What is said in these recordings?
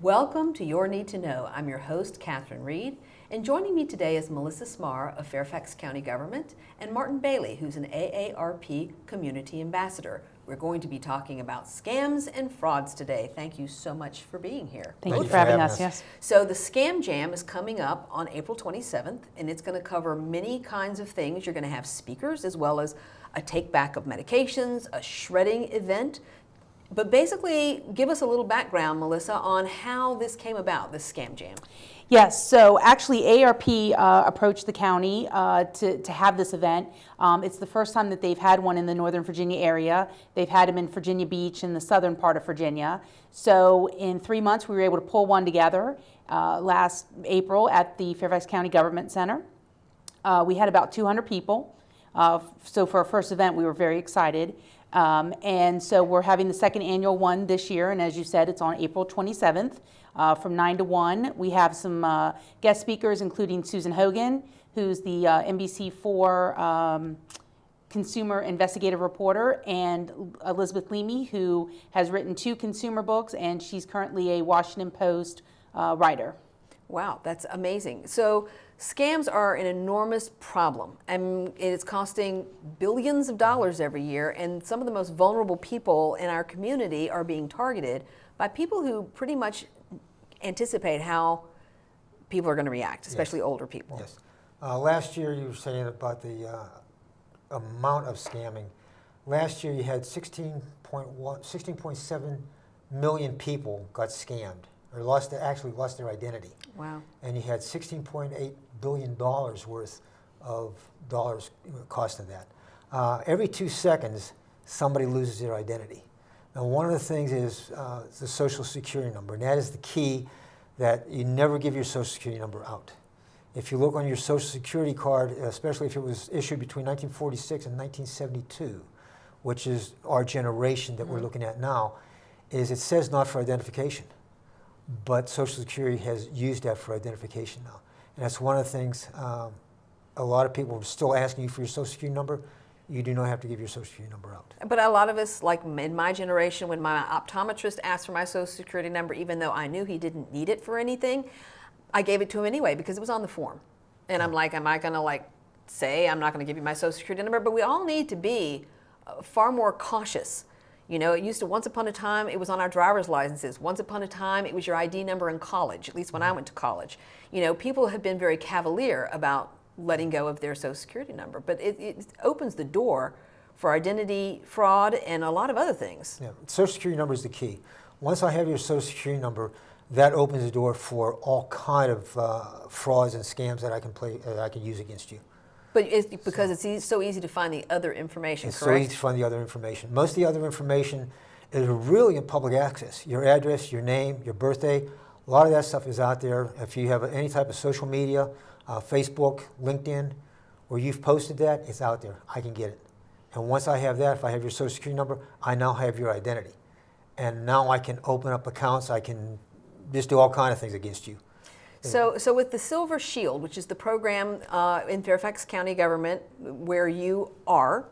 Welcome to Your Need to Know. I'm your host, Catherine Reed, and joining me today is Melissa Smarr of Fairfax County Government and Martin Bailey, who's an AARP Community Ambassador. We're going to be talking about scams and frauds today. Thank you so much for being here. Thank you for having us. Yes. So the Scam Jam is coming up on April 27th, and it's going to cover many kinds of things. You're going to have speakers as well as a take back of medications, a shredding event. But basically, give us a little background, Melissa, on how this came about, this Scam Jam. Yes, so actually AARP approached the county to have this event. It's the first time that they've had one in the Northern Virginia area. They've had them in Virginia Beach in the southern part of Virginia. So in 3 months, we were able to pull one together last April at the Fairfax County Government Center. We had about 200 people. So for our first event, we were very excited. And so we're having the second annual one this year, and as you said, it's on April 27th from 9 to 1. We have some guest speakers, including Susan Hogan, who's the NBC4 consumer investigative reporter, and Elizabeth Leamy, who has written 2 consumer books, and she's currently a Washington Post writer. Wow, that's amazing. So scams are an enormous problem, and it's costing billions of dollars every year, and some of the most vulnerable people in our community are being targeted by people who pretty much anticipate how people are going to react, especially older people. Yes. Last year you were saying about the amount of scamming. Last year you had 16.7 million people got scammed, or actually lost their identity. Wow. And you had $16.8 billion worth of cost of that. Every 2 seconds, somebody loses their identity. Now, one of the things is the Social Security number, and that is the key, that you never give your Social Security number out. If you look on your Social Security card, especially if it was issued between 1946 and 1972, which is our generation that we're looking at now, is it says not for identification. But Social Security has used that for identification now. And that's one of the things, a lot of people are still asking you for your Social Security number. You do not have to give your Social Security number out. But a lot of us, like in my generation, when my optometrist asked for my Social Security number, even though I knew he didn't need it for anything, I gave it to him anyway because it was on the form. And I'm like, am I going to say I'm not going to give you my Social Security number? But we all need to be far more cautious. You know, it used to, once upon a time, it was on our driver's licenses. Once upon a time, it was your ID number in college, at least when I went to college. You know, people have been very cavalier about letting go of their Social Security number, but it opens the door for identity fraud and a lot of other things. Yeah, Social Security number is the key. Once I have your Social Security number, that opens the door for all kind of frauds and scams that I can use against you. But it's because it's so easy to find the other information, it's correct? so easy to find the other information. Most of the other information is really in public access. Your address, your name, your birthday, a lot of that stuff is out there. If you have any type of social media, Facebook, LinkedIn, where you've posted that, it's out there. I can get it. And once I have that, if I have your Social Security number, I now have your identity. And now I can open up accounts. I can just do all kinds of things against you. So with the Silver Shield, which is the program in Fairfax County government where you are,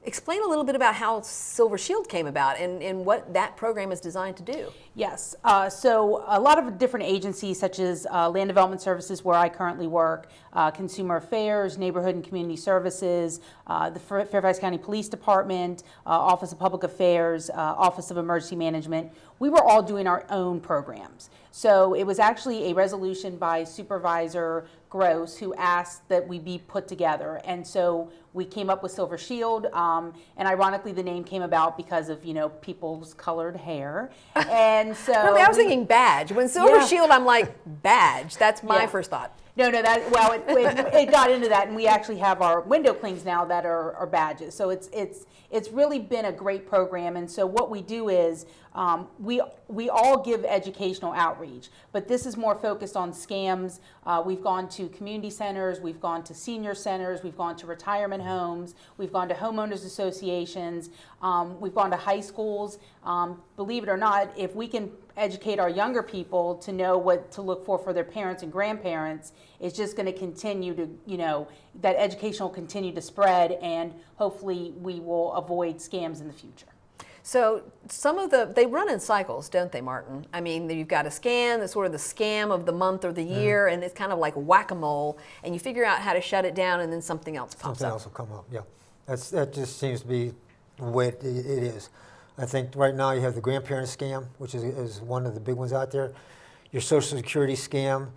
explain a little bit about how Silver Shield came about and what that program is designed to do. Yes, so a lot of different agencies such as Land Development Services, where I currently work, Consumer Affairs, Neighborhood and Community Services, the Fairfax County Police Department, Office of Public Affairs, Office of Emergency Management, we were all doing our own programs. So it was actually a resolution by Supervisor Gross who asked that we be put together. And so we came up with Silver Shield, and ironically the name came about because of, people's colored hair. And so Really, I was thinking badge. When Silver Shield, I'm like, badge. That's my first thought. No, it got into that, and we actually have our window clings now that are badges. So it's really been a great program. And so what we do is we all give educational outreach, but this is more focused on scams. We've gone to community centers, we've gone to senior centers, we've gone to retirement homes, we've gone to homeowners associations, we've gone to high schools. Believe it or not, if we can educate our younger people to know what to look for their parents and grandparents, it's just going to continue to, that education will continue to spread, and hopefully we will avoid scams in the future. So some of they run in cycles, don't they, Martin? I mean, you've got a scam that's sort of the scam of the month or the year, and it's kind of like whack-a-mole, and you figure out how to shut it down, and then something else pops Something up. else will come up, yeah. That just seems to be the way it is. I think right now you have the grandparent scam, which is one of the big ones out there. Your Social Security scam.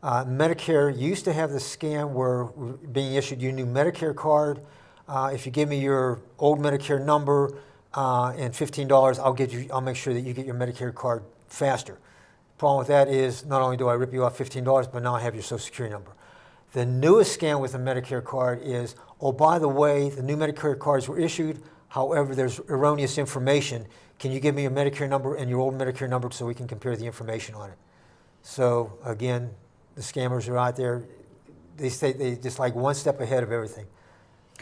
Medicare used to have the scam where we're being issued your new Medicare card. If you give me your old Medicare number and $15, I'll make sure that you get your Medicare card faster. Problem with that is not only do I rip you off $15, but now I have your Social Security number. The newest scam with the Medicare card is, oh, by the way, the new Medicare cards were issued. However, there's erroneous information. Can you give me your Medicare number and your old Medicare number so we can compare the information on it? So again, the scammers are out there. They say they just like one step ahead of everything.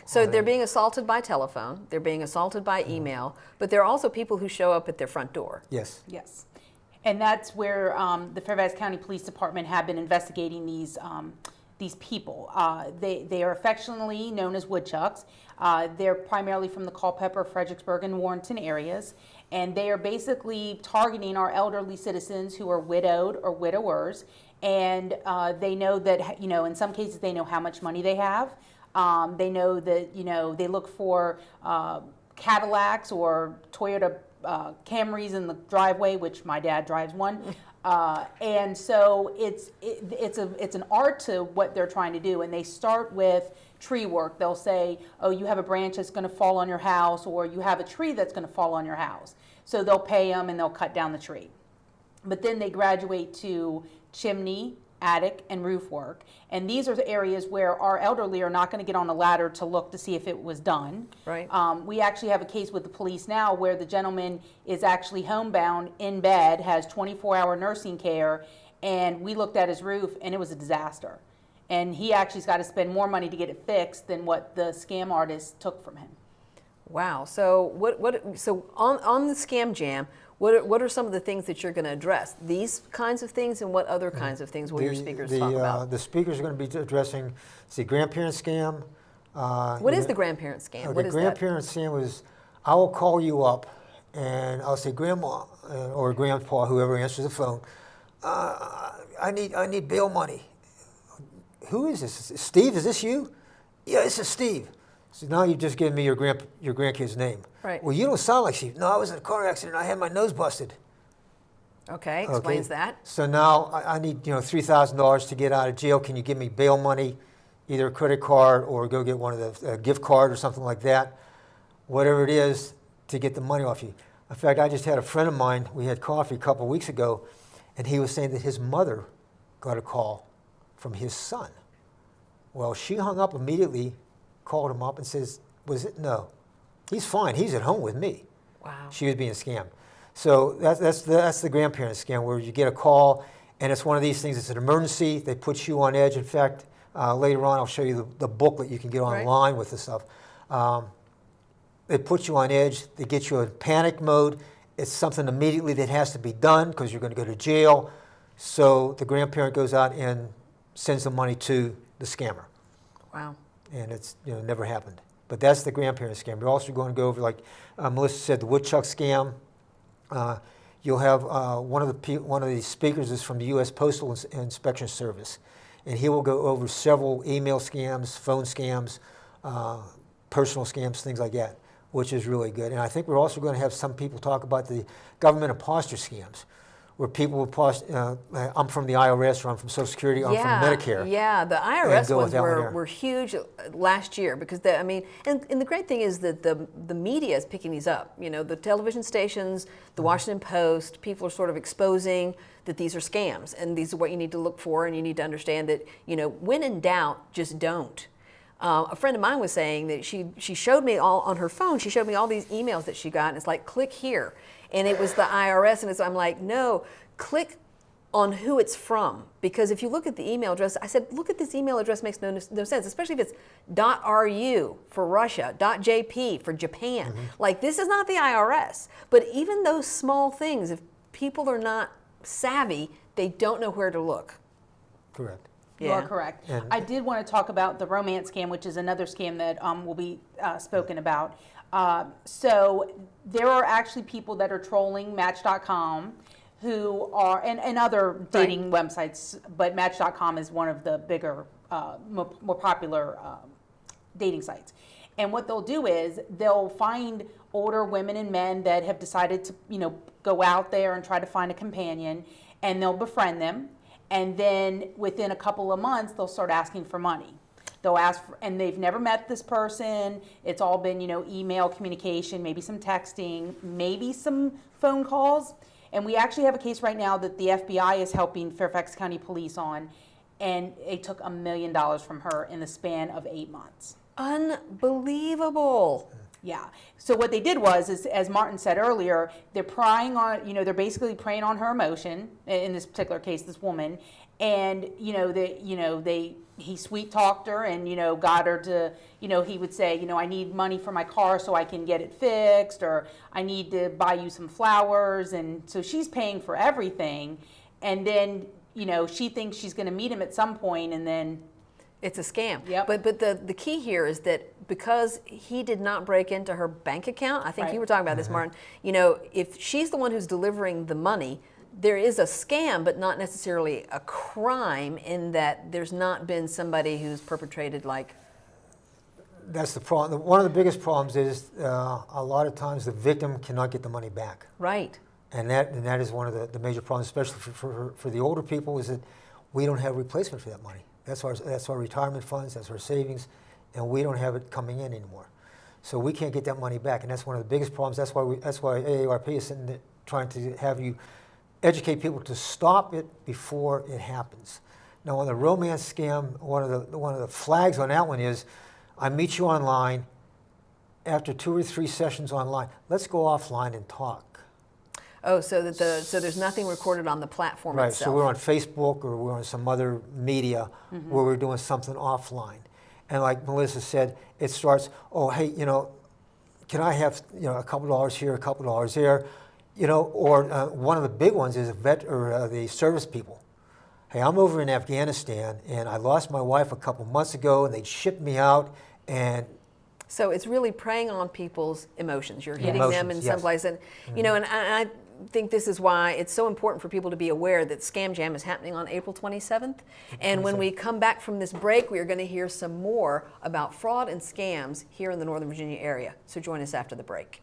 So they're being assaulted by telephone, they're being assaulted by email, but there are also people who show up at their front door. Yes. Yes. And that's where the Fairfax County Police Department have been investigating these people. They are affectionately known as woodchucks. They're primarily from the Culpeper, Fredericksburg, and Warrenton areas. And they are basically targeting our elderly citizens who are widowed or widowers. And they know that, in some cases they know how much money they have. They know that, they look for Cadillacs or Toyota Camrys in the driveway, which my dad drives one. And so it's an art to what they're trying to do. And they start with tree work. They'll say, oh, you have a branch that's going to fall on your house, or you have a tree that's going to fall on your house. So they'll pay them and they'll cut down the tree. But then they graduate to chimney, attic, and roof work. And these are the areas where our elderly are not going to get on a ladder to look to see if it was done. Right. We actually have a case with the police now where the gentleman is actually homebound in bed, has 24-hour nursing care, and we looked at his roof and it was a disaster. And he actually's got to spend more money to get it fixed than what the scam artist took from him. Wow. So so on the Scam Jam, what are some of the things that you're going to address? These kinds of things, and what other kinds of things will your speakers talk about? The speakers are going to be addressing the grandparent scam. What is the grandparent scam? What The is grandparent scam is, I will call you up and I'll say, Grandma or Grandpa, whoever answers the phone, I need bail money. Who is this? Steve, is this you? Yeah, this is Steve. So now you've just given me your grandkid's name. Right. Well, you don't sound like Steve. No, I was in a car accident. I had my nose busted. Okay, explains that. So now I need $3,000 to get out of jail. Can you give me bail money, either a credit card or go get one of the gift card or something like that, whatever it is, to get the money off you. In fact, I just had a friend of mine. We had coffee a couple of weeks ago, and he was saying that his mother got a call from his son. Well, she hung up immediately, called him up and says, was it? No. He's fine. He's at home with me. Wow. She was being scammed. So that's the grandparent scam, where you get a call, and it's one of these things. It's an emergency. They put you on edge. In fact, later on, I'll show you the booklet you can get online with this stuff. They put you on edge. They get you in panic mode. It's something immediately that has to be done because you're going to go to jail. So the grandparent goes out and sends the money to the scammer. Wow. And it's never happened. But that's the grandparent scam. We're also going to go over, like Melissa said, the woodchuck scam. You'll have one of the speakers is from the U.S. Postal Inspection Service, and he will go over several email scams, phone scams, personal scams, things like that, which is really good. And I think we're also going to have some people talk about the government imposter scams, where people will post, I'm from the IRS, or I'm from Social Security, I'm from Medicare. Yeah, the IRS ones were huge last year because, and the great thing is that the media is picking these up. The television stations, the Washington Post, people are sort of exposing that these are scams and these are what you need to look for, and you need to understand that, when in doubt, just don't. A friend of mine was saying that she showed me all on her phone, she showed me all these emails that she got, and it's like, click here. And it was the IRS, and I'm like, no, click on who it's from. Because if you look at the email address, I said, look at this email address, makes no sense, especially if it's .ru for Russia, .jp for Japan. Mm-hmm. Like, this is not the IRS. But even those small things, if people are not savvy, they don't know where to look. Correct. You are correct. I did want to talk about the romance scam, which is another scam that will be spoken about. So there are actually people that are trolling Match.com who are, and other dating websites, but Match.com is one of the bigger, more popular dating sites. And what they'll do is they'll find older women and men that have decided to, go out there and try to find a companion, and they'll befriend them. And then within a couple of months, they'll start asking for money. They'll ask for, and they've never met this person. It's all been, email communication, maybe some texting, maybe some phone calls. And we actually have a case right now that the FBI is helping Fairfax County Police on, and it took $1 million from her in the span of 8 months. Unbelievable. Yeah. So what they did was, is, as Martin said earlier, they're prying on, they're basically preying on her emotion, in this particular case, this woman. And, he sweet talked her and, got her to, he would say, I need money for my car so I can get it fixed, or I need to buy you some flowers. And so she's paying for everything. And then, she thinks she's going to meet him at some point, and then it's a scam. Yep. But the key here is that because he did not break into her bank account, I think you were talking about this, Martin, if she's the one who's delivering the money, there is a scam, but not necessarily a crime, in that there's not been somebody who's perpetrated like... That's the problem. One of the biggest problems is a lot of times the victim cannot get the money back. Right. And that is one of the major problems, especially for the older people, is that we don't have replacement for that money. That's our retirement funds, that's our savings, and we don't have it coming in anymore. So we can't get that money back, and that's one of the biggest problems. That's why AARP is sitting there trying to have you educate people to stop it before it happens. Now, on the romance scam, one of the flags on that one is, I meet you online. After 2 or 3 sessions online, let's go offline and talk. Oh, so there's nothing recorded on the platform Right, itself. so we're on Facebook or we're on some other media where we're doing something offline. And like Melissa said, it starts, oh, hey, can I have a couple dollars here, a couple dollars there? Or one of the big ones is the service people. Hey, I'm over in Afghanistan and I lost my wife a couple months ago, and they shipped me out, and so it's really preying on people's emotions. You're hitting them in Emotions, some yes. place, and and I think this is why it's so important for people to be aware that Scam Jam is happening on April 27th. And when we come back from this break, we are going to hear some more about fraud and scams here in the Northern Virginia area. So join us after the break.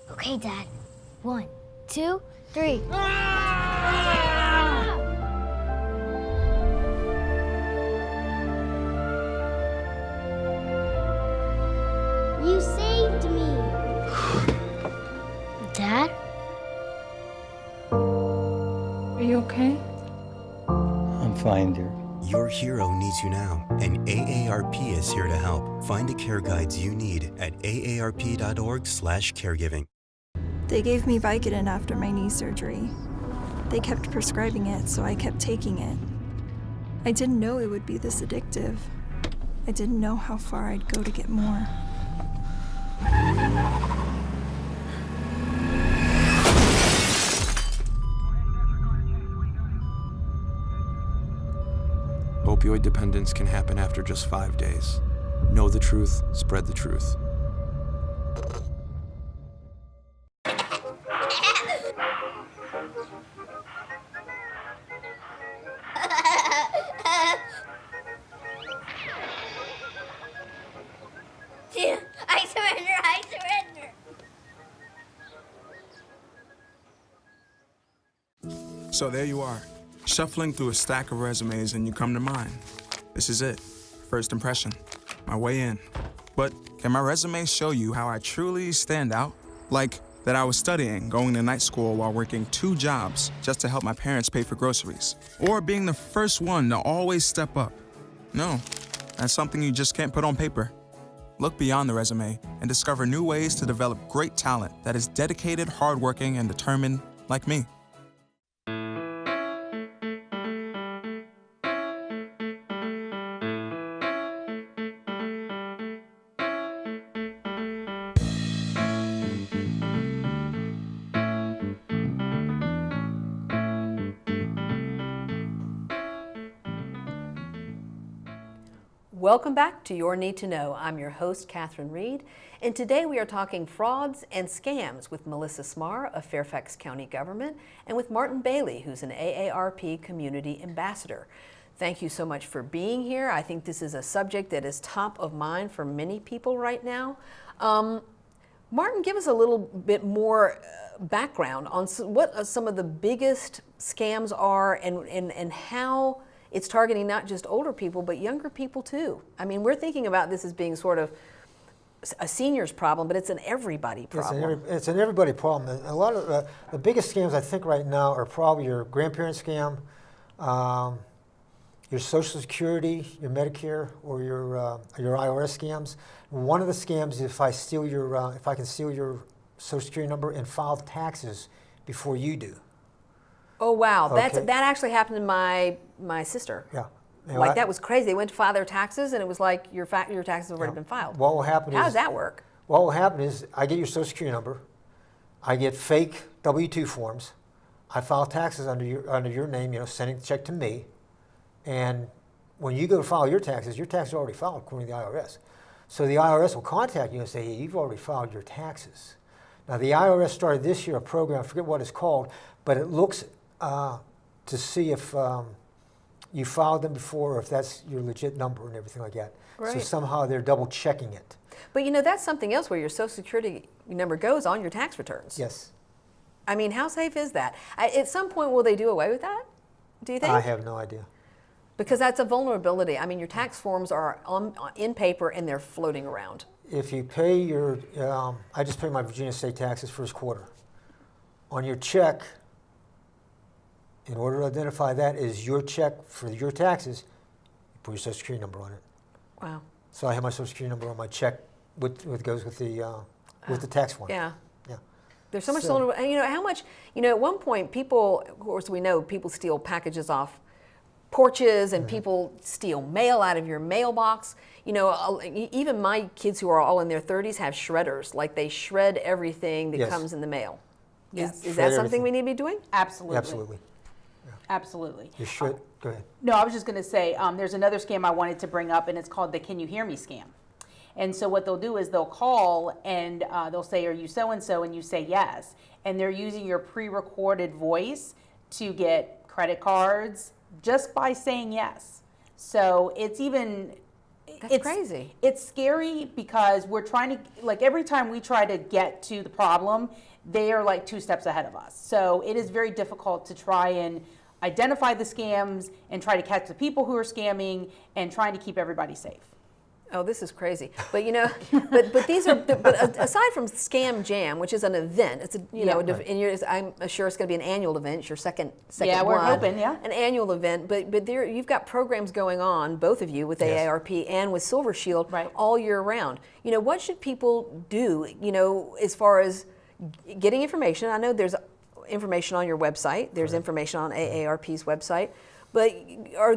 Okay, Dad. 1, 2, 3. You saved me. Dad? Are you okay? I'm fine, dear. Your hero needs you now, and AARP is here to help. Find the care guides you need at aarp.org/caregiving. They gave me Vicodin after my knee surgery. They kept prescribing it, so I kept taking it. I didn't know it would be this addictive. I didn't know how far I'd go to get more. Opioid dependence can happen after just 5 days. Know the truth, spread the truth. I surrender, I surrender. So there you are, shuffling through a stack of resumes, and you come to mine. This is it. First impression. My way in. But can my resume show you how I truly stand out? Like that I was studying, going to night school while working 2 jobs just to help my parents pay for groceries. Or being the first one to always step up. No, that's something you just can't put on paper. Look beyond the resume and discover new ways to develop great talent that is dedicated, hardworking, and determined like me. Welcome back to Your Need to Know. I'm your host, Catherine Reed, and today we are talking frauds and scams with Melissa Smarr of Fairfax County Government and with Martin Bailey, who's an AARP Community Ambassador. Thank you so much for being here. I think this is a subject that is top of mind for many people right now. Martin, give us a little bit more background on what some of the biggest scams are and how it's targeting not just older people, but younger people too. I mean, we're thinking about this as being sort of a seniors problem, but it's an everybody problem. It's an everybody problem. And a lot of the biggest scams I think right now are probably your grandparent scam, your Social Security, your Medicare, or your IRS scams. One of the scams is if I can steal your Social Security number and file taxes before you do. Oh wow, Okay. that actually happened to my sister. Yeah. Like that was crazy. They went to file their taxes, and it was like your taxes have already been filed. What will happen How does that work? What will happen is I get your Social Security number, I get fake W-2 forms, I file taxes under your name, sending the check to me, and when you go to file your taxes are already filed according to the IRS. So the IRS will contact you and say, hey, you've already filed your taxes. Now the IRS started this year a program, I forget what it's called, but it looks to see if you filed them before or if that's your legit number and everything like that. So Right. somehow they're double checking it. But that's something else where your Social Security number goes on your tax returns. Yes. I mean, how safe is that? At some point, will they do away with that? Do you think? I have no idea. Because that's a vulnerability. I mean, your tax forms are in paper and they're floating around. If you pay your, I just paid my Virginia state taxes first quarter. On your check, in order to identify that as your check for your taxes, you put your Social Security number on it. Wow. So I have my Social Security number on my check, what goes with the tax form. Yeah. Yeah. There's so much So- vulnerability. And how much, at one point, people, of course, we know people steal packages off porches and people steal mail out of your mailbox. Even my kids who are all in their 30s have shredders. Like they shred everything that Yes. comes in the mail. Yes. Is Shred that something everything. we need to be doing? Absolutely. Absolutely. Absolutely. You should. Go ahead. No, I was just going to say there's another scam I wanted to bring up, and it's called the Can You Hear Me scam. And so what they'll do is they'll call and they'll say, are you so-and-so? And you say yes. And they're using your pre-recorded voice to get credit cards just by saying yes. So it's Crazy. It's scary because we're trying to, every time we try to get to the problem, they are like 2 steps ahead of us. So it is very difficult to try and identify the scams and try to catch the people who are scamming and trying to keep everybody safe. Oh, this is crazy. But but these are. But aside from Scam Jam, which is an event, it's I'm sure it's going to be an annual event. It's your second Yeah, we're one. hoping, yeah. An annual event. But there you've got programs going on, both of you with Yes. AARP and with Silver Shield, Right. all year round. What should people do? As far as getting information. I know there's information on your website. There's information on AARP's website, but are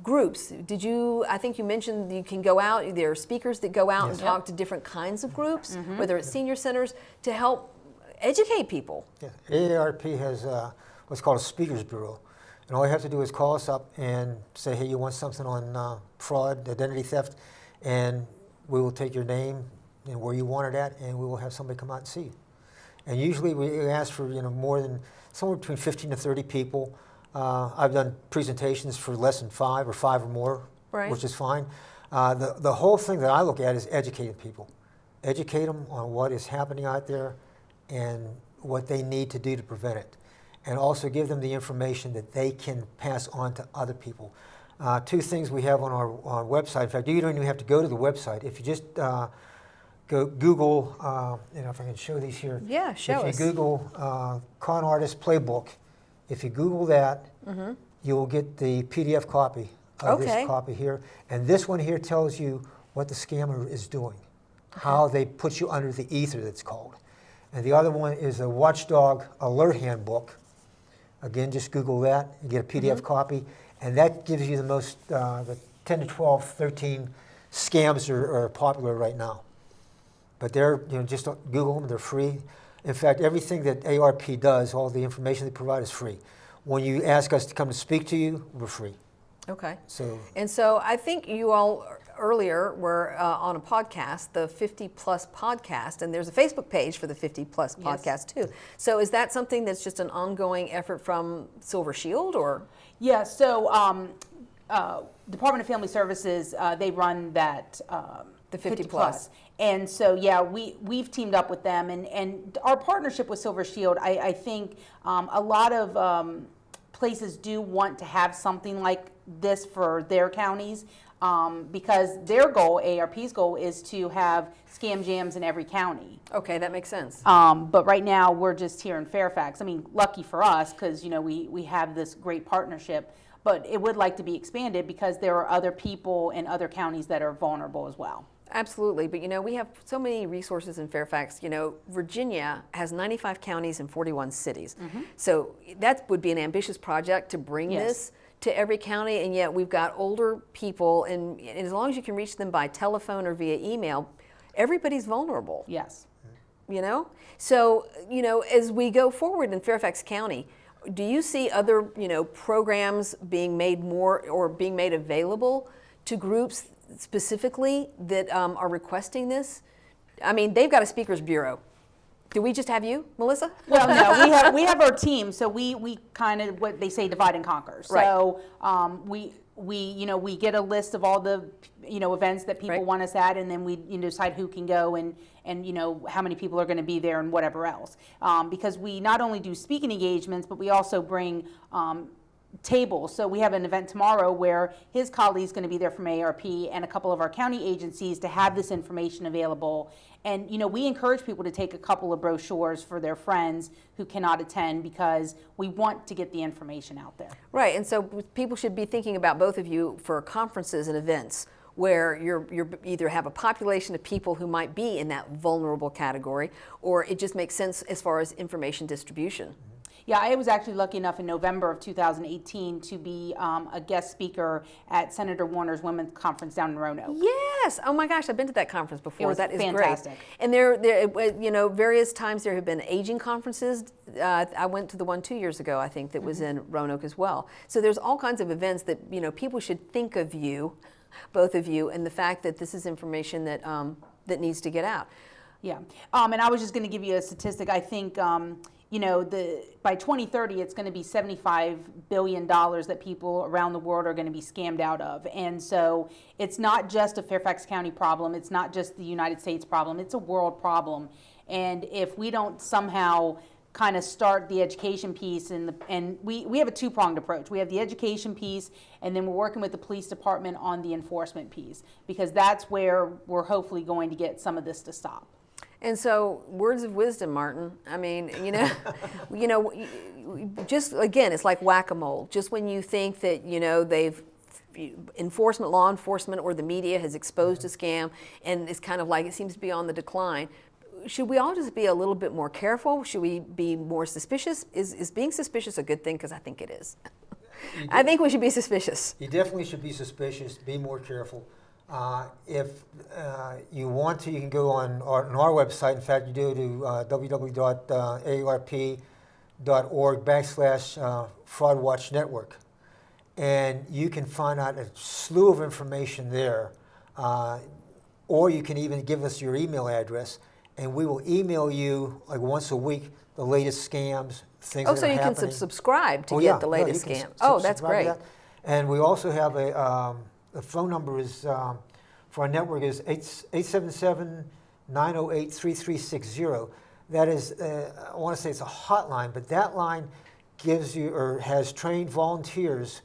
groups. I think you mentioned you can go out, there are speakers that go out and talk to different kinds of groups, whether it's senior centers, to help educate people. Yeah. AARP has what's called a speakers bureau. And all you have to do is call us up and say, hey, you want something on fraud, identity theft, and we will take your name and where you want it at, and we will have somebody come out and see you. And usually we ask for more than somewhere between 15 to 30 people. I've done presentations for less than 5 or 5 or more, Right. which is fine. The whole thing that I look at is educating people. Educate them on what is happening out there and what they need to do to prevent it. And also give them the information that they can pass on to other people. 2 things we have on our website. In fact, you don't even have to go to the website. If you just go Google, if I can show these here. Yeah, show us. If you Google Con Artist Playbook, if you Google that, you'll get the PDF copy of Okay. this copy here. And this one here tells you what the scammer is doing, how they put you under the ether, that's called. And the other one is a Watchdog Alert Handbook. Again, just Google that and get a PDF copy. And that gives you the most, the 10 to 12, 13 scams are popular right now. But they're, just Google them, they're free. In fact, everything that AARP does, all the information they provide is free. When you ask us to come to speak to you, we're free. Okay. So And so I think you all earlier were on a podcast, the 50 Plus podcast, and there's a Facebook page for the 50 Plus Yes. podcast too. So is that something that's just an ongoing effort from Silver Shield, or? Yeah, so Department of Family Services, they run that The 50 plus. And so, yeah, we've teamed up with them, and our partnership with Silver Shield, I think a lot of places do want to have something like this for their counties, because their goal, AARP's goal, is to have scam jams in every county. Okay, that makes sense. But right now, we're just here in Fairfax. I mean, lucky for us, because, you know, we have this great partnership, but it would like to be expanded because there are other people in other counties that are vulnerable as well. Absolutely, but you know, we have so many resources in Fairfax. You know, Virginia has 95 counties and 41 cities. So that would be an ambitious project to bring Yes. this to every county, and yet we've got older people, and as long as you can reach them by telephone or via email, everybody's vulnerable. Yes. You know? So, you know, as we go forward in Fairfax County, do you see other, you know, programs being made more or being made available to groups specifically that are requesting this? I mean, they've got a speakers bureau. Do we just have you, Melissa? Well, no, we have our team, so we kind of, what they say, divide and conquer. So we get a list of all the, you know, events that people Right. want us at, and then we, you know, decide who can go and you know, how many people are going to be there and whatever else. Because we not only do speaking engagements, but we also bring tables. So we have an event tomorrow where his colleague's going to be there from AARP and a couple of our county agencies to have this information available. And, you know, we encourage people to take a couple of brochures for their friends who cannot attend, because we want to get the information out there. Right, and so people should be thinking about both of you for conferences and events where you're either have a population of people who might be in that vulnerable category, or it just makes sense as far as information distribution. Yeah, I was actually lucky enough in November of 2018 to be a guest speaker at Senator Warner's Women's Conference down in Roanoke. Yes. Oh my gosh, I've been to that conference before. It was that is fantastic. great. And there, you know, various times there have been aging conferences. I went to the one 2 years ago, I think, that was in Roanoke as well. So there's all kinds of events that, you know, people should think of you, both of you, and the fact that this is information that that needs to get out. Yeah, and I was just going to give you a statistic. I think, you know, by 2030, it's going to be $75 billion that people around the world are going to be scammed out of. And so it's not just a Fairfax County problem. It's not just the United States problem. It's a world problem. And if we don't somehow kind of start the education piece, and we have a two-pronged approach. We have the education piece, and then we're working with the police department on the enforcement piece, because that's where we're hopefully going to get some of this to stop. And so, words of wisdom, Martin. I mean, you know, you know, just again, it's like whack-a-mole. Just when you think that, you know, law enforcement, or the media has exposed a scam, and it's kind of like it seems to be on the decline. Should we all just be a little bit more careful? Should we be more suspicious? Is being suspicious a good thing? Because I think it is. I think we should be suspicious. you definitely should be suspicious. Be more careful. If you want to, you can go on our website. In fact, you go to www.aarp.org/Fraud Watch Network, and you can find out a slew of information there. Or you can even give us your email address, and we will email you like once a week the latest scams, things Oh, that so are you happening. can subscribe to Oh, get yeah. the No, latest you can scam. Oh, that's subscribe to great. that. And we also have the phone number is for our network is 877-908-3360. That is, I want to say it's a hotline, but that line gives you or has trained volunteers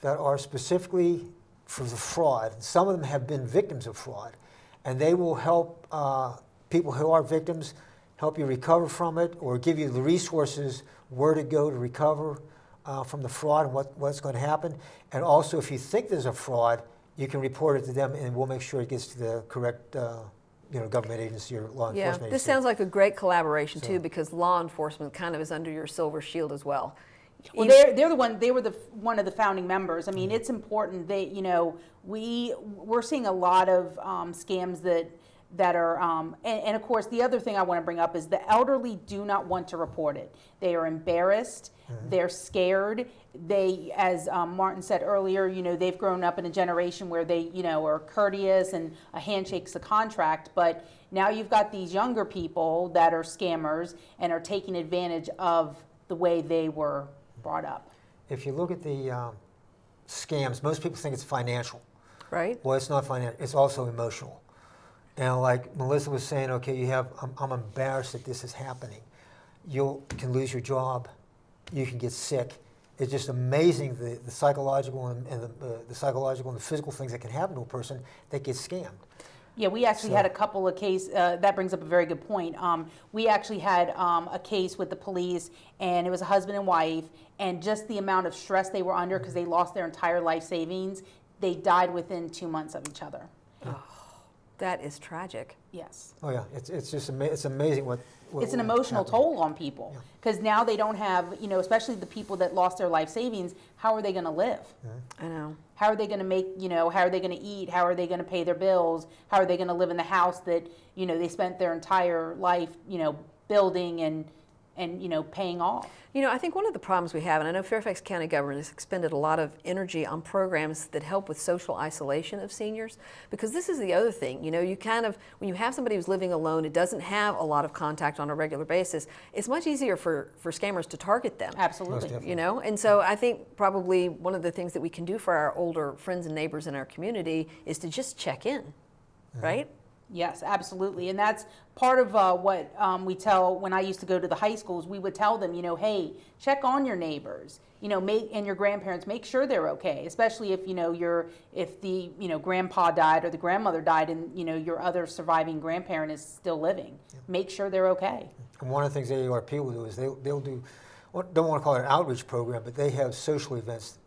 that are specifically for the fraud. Some of them have been victims of fraud, and they will help people who are victims help you recover from it, or give you the resources where to go to recover from the fraud and what's going to happen. And also, if you think there's a fraud, you can report it to them, and we'll make sure it gets to the correct government agency or law Yeah, enforcement this agency. sounds like a great collaboration too, So- because law enforcement kind of is under your silver shield as well. Well, they're the one. They were one of the founding members. I mean, it's important. We're seeing a lot of scams that that are, and of course, the other thing I want to bring up is the elderly do not want to report it. They are embarrassed, they're scared. They, as Martin said earlier, you know, they've grown up in a generation where they, you know, are courteous and a handshake's a contract, but now you've got these younger people that are scammers and are taking advantage of the way they were brought up. If you look at the scams, most people think it's financial. Right? Well, it's not financial, it's also emotional. And like Melissa was saying, okay, you have, I'm embarrassed that this is happening. You can lose your job, you can get sick. It's just amazing the psychological and the psychological and the physical things that can happen to a person that gets scammed. Yeah, we actually had a couple of cases, that brings up a very good point. We actually had a case with the police, and it was a husband and wife, and just the amount of stress they were under because they lost their entire life savings, they died within 2 months of each other. That is tragic. Yes. Oh yeah, it's just it's amazing what It's an emotional happened. toll on people because now they don't have, you know, especially the people that lost their life savings, how are they going to live? I know. How are they going to make, you know, how are they going to eat? How are they going to pay their bills? How are they going to live in the house that, you know, they spent their entire life, you know, building and you know, paying off? You know, I think one of the problems we have, and I know Fairfax County government has expended a lot of energy on programs that help with social isolation of seniors, because this is the other thing. You know, you kind of, when you have somebody who's living alone, it doesn't have a lot of contact on a regular basis, it's much easier for scammers to target them. Absolutely. You know, and so I think probably one of the things that we can do for our older friends and neighbors in our community is to just check in, right? Yes, absolutely. And that's part of what we tell, when I used to go to the high schools, we would tell them, you know, hey, check on your neighbors, you know, and your grandparents, make sure they're okay, especially if, you know, if the, you know, grandpa died or the grandmother died and, you know, your other surviving grandparent is still living. Make sure they're okay. And one of the things AARP will do is they'll do, don't want to call it an outreach program, but they have social events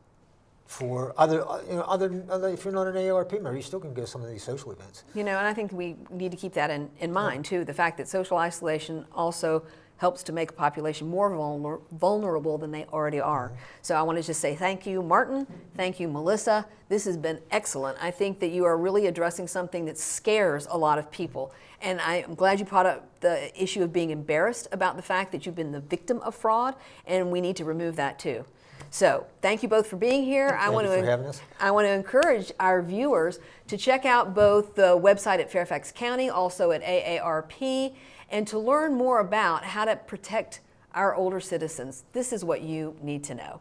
for other, you know, if you're not an AARP member, you still can go to some of these social events. You know, and I think we need to keep that in mind too, the fact that social isolation also helps to make a population more vulnerable than they already are. So I want to just say thank you, Martin. Thank you, Melissa. This has been excellent. I think that you are really addressing something that scares a lot of people. And I'm glad you brought up the issue of being embarrassed about the fact that you've been the victim of fraud, and we need to remove that too. So thank you both for being here. Thank you for having us. I want to encourage our viewers to check out both the website at Fairfax County, also at AARP, and to learn more about how to protect our older citizens. This is what you need to know.